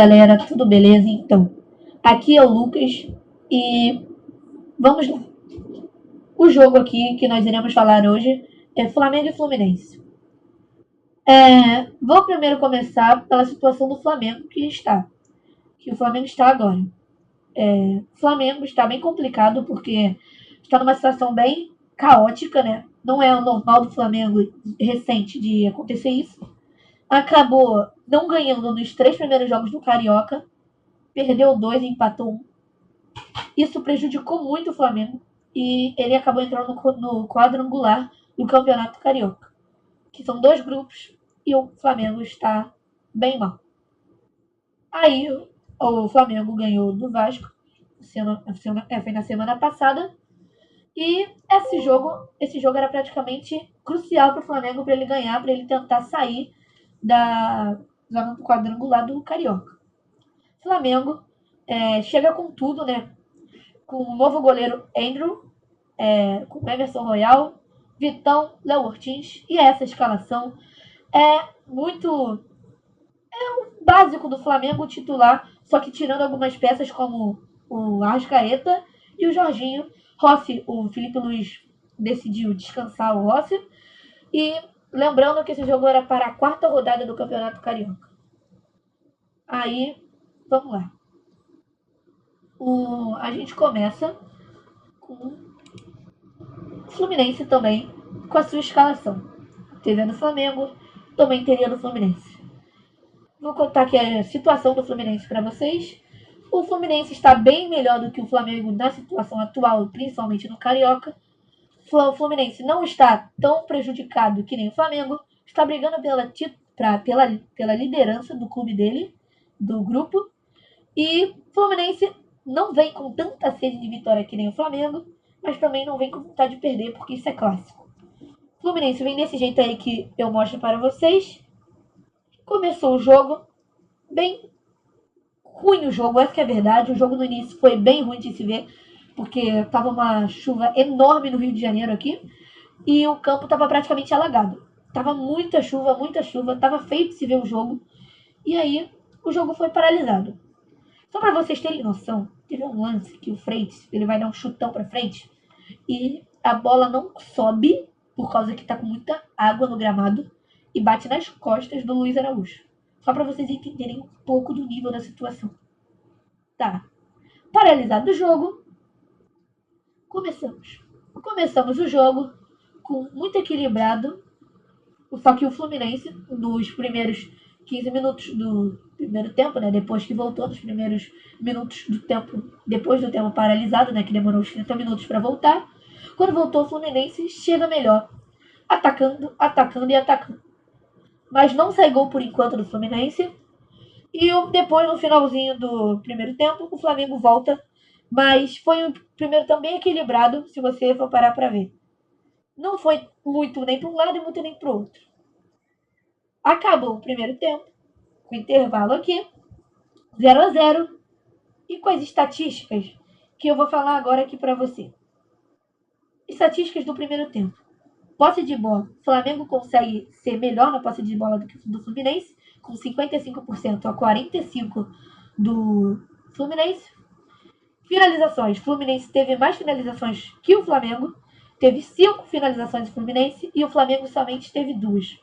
galera, tudo beleza? Então, aqui é o Lucas e vamos lá. O jogo aqui que nós iremos falar hoje é Flamengo e Fluminense. Vou primeiro começar pela situação do Flamengo que o Flamengo está agora. O Flamengo está bem complicado porque está numa situação bem caótica, né? Não é o normal do Flamengo recente de acontecer isso. Acabou não ganhando nos 3 primeiros jogos do Carioca, perdeu 2 e empatou 1. Isso prejudicou muito o Flamengo e ele acabou entrando no quadrangular do Campeonato Carioca, que são 2 grupos e o Flamengo está bem mal. Aí o Flamengo ganhou do Vasco, foi na semana passada, e esse jogo era praticamente crucial para o Flamengo, para ele ganhar, para ele tentar sair da zona do quadrangular do Carioca. O Flamengo chega com tudo, né? Com o novo goleiro Andrew, com Emerson Royal, Vitão, Léo Ortiz, e essa escalação é muito o básico do Flamengo titular, só que tirando algumas peças como o Arrascaeta e o Jorginho. Rossi, o Felipe Luiz decidiu descansar o Rossi, e lembrando que esse jogo era para a 4ª rodada do Campeonato Carioca. Aí, vamos lá. A gente começa com o Fluminense também, com a sua escalação. Teve a do Flamengo, também teria a do Fluminense. Vou contar aqui a situação do Fluminense para vocês. O Fluminense está bem melhor do que o Flamengo na situação atual, principalmente no Carioca. O Fluminense não está tão prejudicado que nem o Flamengo. Está brigando pela liderança do clube dele, do grupo. E o Fluminense não vem com tanta sede de vitória que nem o Flamengo, mas também não vem com vontade de perder, porque isso é clássico. O Fluminense vem desse jeito aí que eu mostro para vocês. Começou o jogo bem ruim, essa que é a verdade. O jogo no início foi bem ruim de se ver, porque estava uma chuva enorme no Rio de Janeiro aqui, e o campo estava praticamente alagado. Tava muita chuva, tava feio de se ver o jogo, e aí o jogo foi paralisado. Só para vocês terem noção, teve um lance que o Freitas, ele vai dar um chutão para frente, e a bola não sobe, por causa que tá com muita água no gramado, e bate nas costas do Luiz Araújo. Só para vocês entenderem um pouco do nível da situação. Tá. Paralisado o jogo. Começamos o jogo com muito equilibrado. Só que o Fluminense, nos primeiros 15 minutos do primeiro tempo, né? Depois que voltou, nos primeiros minutos do tempo, depois do tempo paralisado, né? Que demorou uns 30 minutos para voltar. Quando voltou, o Fluminense chega melhor. Atacando. Mas não sai gol por enquanto do Fluminense. E depois, no finalzinho do primeiro tempo, o Flamengo volta. Mas foi um primeiro tempo bem equilibrado, se você for parar para ver. Não foi muito nem para um lado e muito nem para o outro. Acabou o primeiro tempo, com intervalo aqui, 0-0. E com as estatísticas que eu vou falar agora aqui para você. Estatísticas do primeiro tempo. Posse de bola. O Flamengo consegue ser melhor na posse de bola do que do Fluminense, com 55% a 45% do Fluminense. Finalizações. O Fluminense teve mais finalizações que o Flamengo. Teve 5 finalizações do Fluminense e o Flamengo somente teve 2.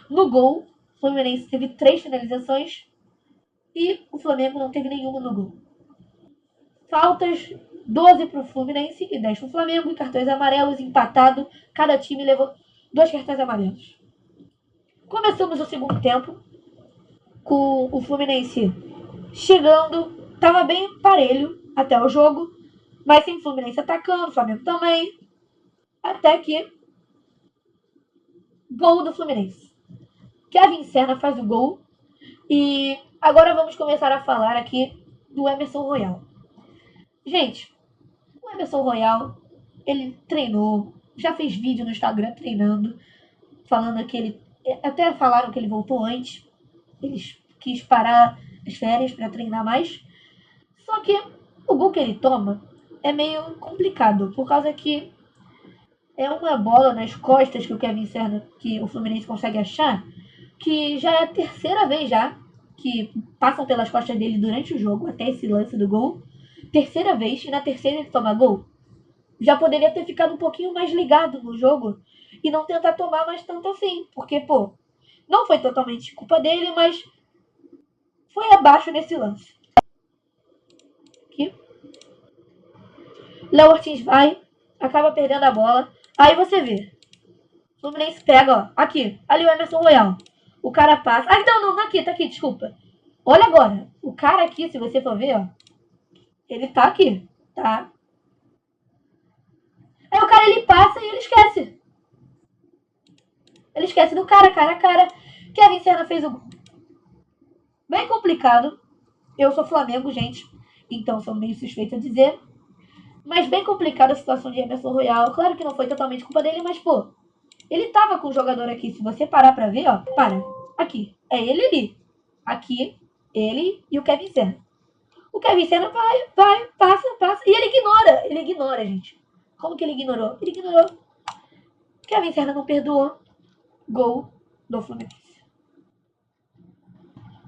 No gol, o Fluminense teve 3 finalizações e o Flamengo não teve nenhuma no gol. Faltas, 12 para o Fluminense e 10 para o Flamengo. E cartões amarelos, empatado. Cada time levou 2 cartões amarelos. Começamos o segundo tempo com o Fluminense chegando. Estava bem parelho até o jogo, mas sem o Fluminense atacando, o Flamengo também. Até que gol do Fluminense. Kevin Serna faz o gol. E agora vamos começar a falar aqui do Emerson Royal. Gente, o Emerson Royal, ele treinou, já fez vídeo no Instagram treinando, falando que ele... Até falaram que ele voltou antes. Ele quis parar as férias para treinar mais. Só que o gol que ele toma é meio complicado, por causa que é uma bola nas costas que o Kevin Serna, que o Fluminense consegue achar, que já é a terceira vez já que passam pelas costas dele durante o jogo, até esse lance do gol. Terceira vez, e na terceira ele toma gol. Já poderia ter ficado um pouquinho mais ligado no jogo e não tentar tomar mais tanto assim. Porque, pô, não foi totalmente culpa dele, mas foi abaixo nesse lance. Aqui. Léo Ortiz vai, acaba perdendo a bola. Aí você vê. O Fluminense pega, ó. Aqui. Ali o Emerson Royal. O cara passa. Ah, não, tá aqui, desculpa. Olha agora. O cara aqui, se você for ver, ó. Ele tá aqui, tá? Aí o cara, ele passa e ele esquece. Ele esquece do cara. Kevin Serna fez o gol. Bem complicado. Eu sou Flamengo, gente. Então sou meio suspeita a dizer. Mas bem complicada a situação de Emerson Royal. Claro que não foi totalmente culpa dele, mas, pô, ele tava com o jogador aqui. Se você parar pra ver, ó, para. Aqui. É ele ali. Aqui, ele e o Kevin Serna. O Kevin Serna vai, passa. E ele ignora, gente. Como que ele ignorou? Ele ignorou. O Kevin Serna não perdoou. Gol do Fluminense.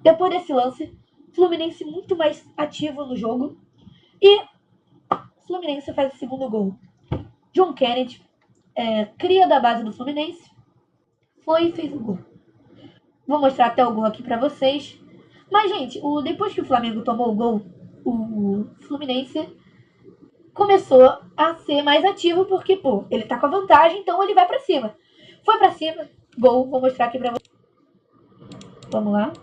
Depois desse lance, Fluminense muito mais ativo no jogo. E Fluminense faz o segundo gol. John Kennedy, cria da base do Fluminense, foi e fez o gol. Vou mostrar até o gol aqui pra vocês. Mas, gente, depois que o Flamengo tomou o gol, o Fluminense começou a ser mais ativo, porque, pô, ele tá com a vantagem, então ele vai pra cima. Foi pra cima, gol, vou mostrar aqui pra vocês. Vamos lá.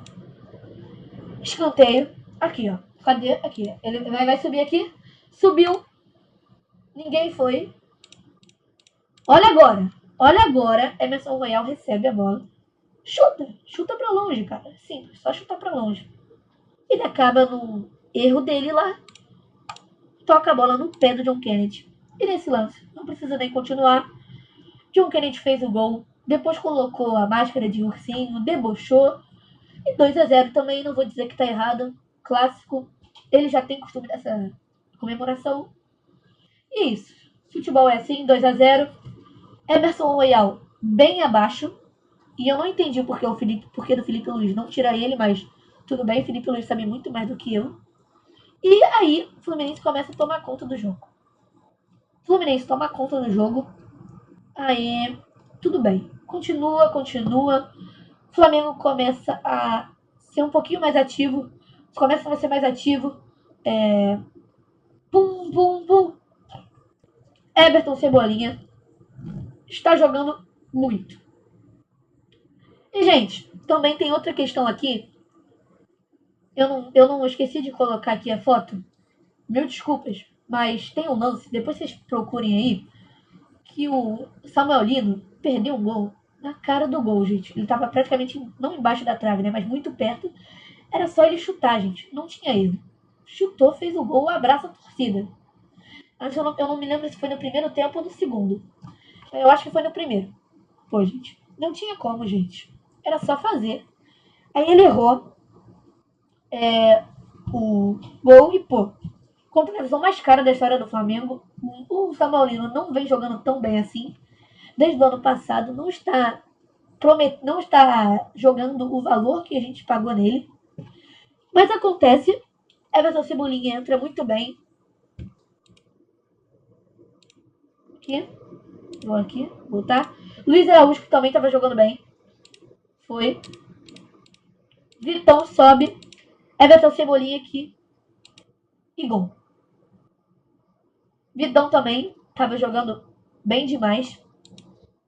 Escanteio. Aqui, ó. Cadê? Aqui. Ele vai subir aqui. Subiu. Ninguém foi. Olha agora. Emerson Royal recebe a bola. Chuta pra longe, cara. Simples, só chutar pra longe. Ele acaba no erro dele lá. Toca a bola no pé do John Kennedy. E nesse lance, não precisa nem continuar. John Kennedy fez o gol. Depois colocou a máscara de ursinho, debochou. E 2-0 também, não vou dizer que tá errado. Clássico. Ele já tem costume dessa comemoração. E isso. Futebol é assim, 2-0. Emerson Royal bem abaixo. E eu não entendi porque do Felipe Luiz não tira ele, mas tudo bem, Felipe Luiz sabe muito mais do que eu. E aí, o Fluminense começa a tomar conta do jogo. Fluminense toma conta do jogo. Aí, tudo bem. Continua. Flamengo começa a ser um pouquinho mais ativo. Começa a ser mais ativo. Pum. Everton Cebolinha está jogando muito. E, gente, também tem outra questão aqui. Eu não esqueci de colocar aqui a foto. Mil desculpas, mas tem um lance, depois vocês procurem aí, que o Samuel Lino perdeu um gol na cara do gol, gente. Ele tava praticamente, não embaixo da trave, né, mas muito perto. Era só ele chutar, gente. Não tinha erro. Chutou, fez o gol, abraça a torcida. Mas eu não me lembro se foi no primeiro tempo ou no segundo. Eu acho que foi no primeiro. Pô, gente, não tinha como, gente. Era só fazer. Aí ele errou o gol e, pô, contratação mais cara da história do Flamengo. O Samuel Lino não vem jogando tão bem assim. Desde o ano passado, não está jogando o valor que a gente pagou nele. Mas acontece. Everton Cebolinha entra muito bem. Vou aqui, botar. Luiz Araújo, que também estava jogando bem. Foi. Vitão sobe. Everton Cebolinha aqui. E gol. Vitão também estava jogando bem demais.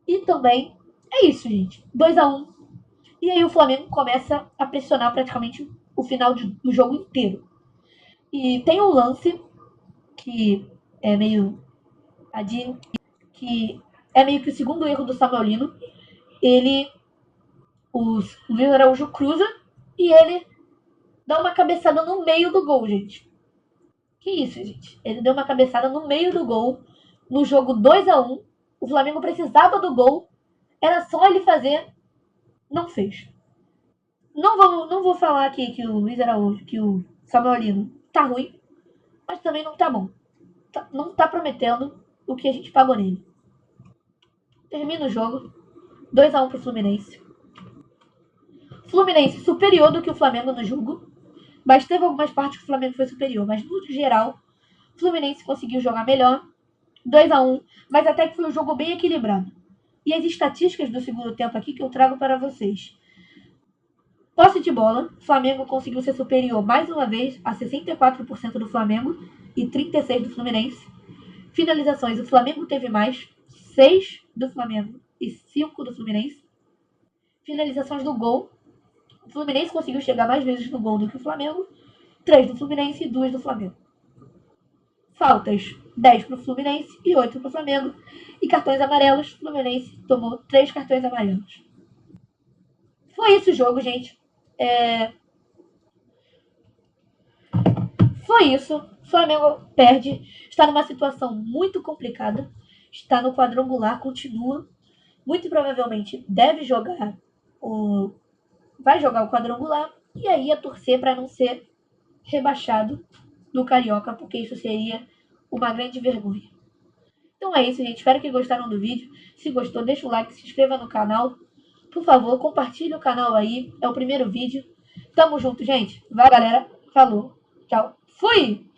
E também é isso, gente. 2-1. E aí o Flamengo começa a pressionar praticamente o final do jogo inteiro. E tem um lance que é meio que é meio que o segundo erro do Samuel Lino. O Luiz Araújo cruza e ele dá uma cabeçada no meio do gol, gente. Que isso, gente? Ele deu uma cabeçada no meio do gol no jogo 2-1. O Flamengo precisava do gol. Era só ele fazer. Não fez. Não vou falar aqui que o Luiz Araújo, que o Samuel Lino tá ruim, mas também não tá bom. Não tá prometendo o que a gente pagou nele. Termina o jogo. 2-1 pro Fluminense. Fluminense superior do que o Flamengo no jogo, mas teve algumas partes que o Flamengo foi superior, mas no geral, o Fluminense conseguiu jogar melhor, 2-1, mas até que foi um jogo bem equilibrado. E as estatísticas do segundo tempo aqui que eu trago para vocês. Posse de bola, o Flamengo conseguiu ser superior mais uma vez a 64% do Flamengo e 36% do Fluminense. Finalizações, o Flamengo teve mais, 6 do Flamengo e 5 do Fluminense. Finalizações do gol, o Fluminense conseguiu chegar mais vezes no gol do que o Flamengo, 3 do Fluminense e 2 do Flamengo. Faltas, 10 para o Fluminense e 8 para o Flamengo. E cartões amarelos, o Fluminense tomou 3 cartões amarelos. Foi esse o jogo, gente. Foi isso. O Flamengo perde. Está numa situação muito complicada. Está no quadrangular, continua. Muito provavelmente deve jogar vai jogar o quadrangular. E aí a torcer para não ser rebaixado do Carioca, porque isso seria uma grande vergonha. Então é isso, gente. Espero que gostaram do vídeo. Se gostou, deixa o like, se inscreva no canal. Por favor, compartilhe o canal aí. É o primeiro vídeo. Tamo junto, gente. Vai, galera. Falou. Tchau. Fui!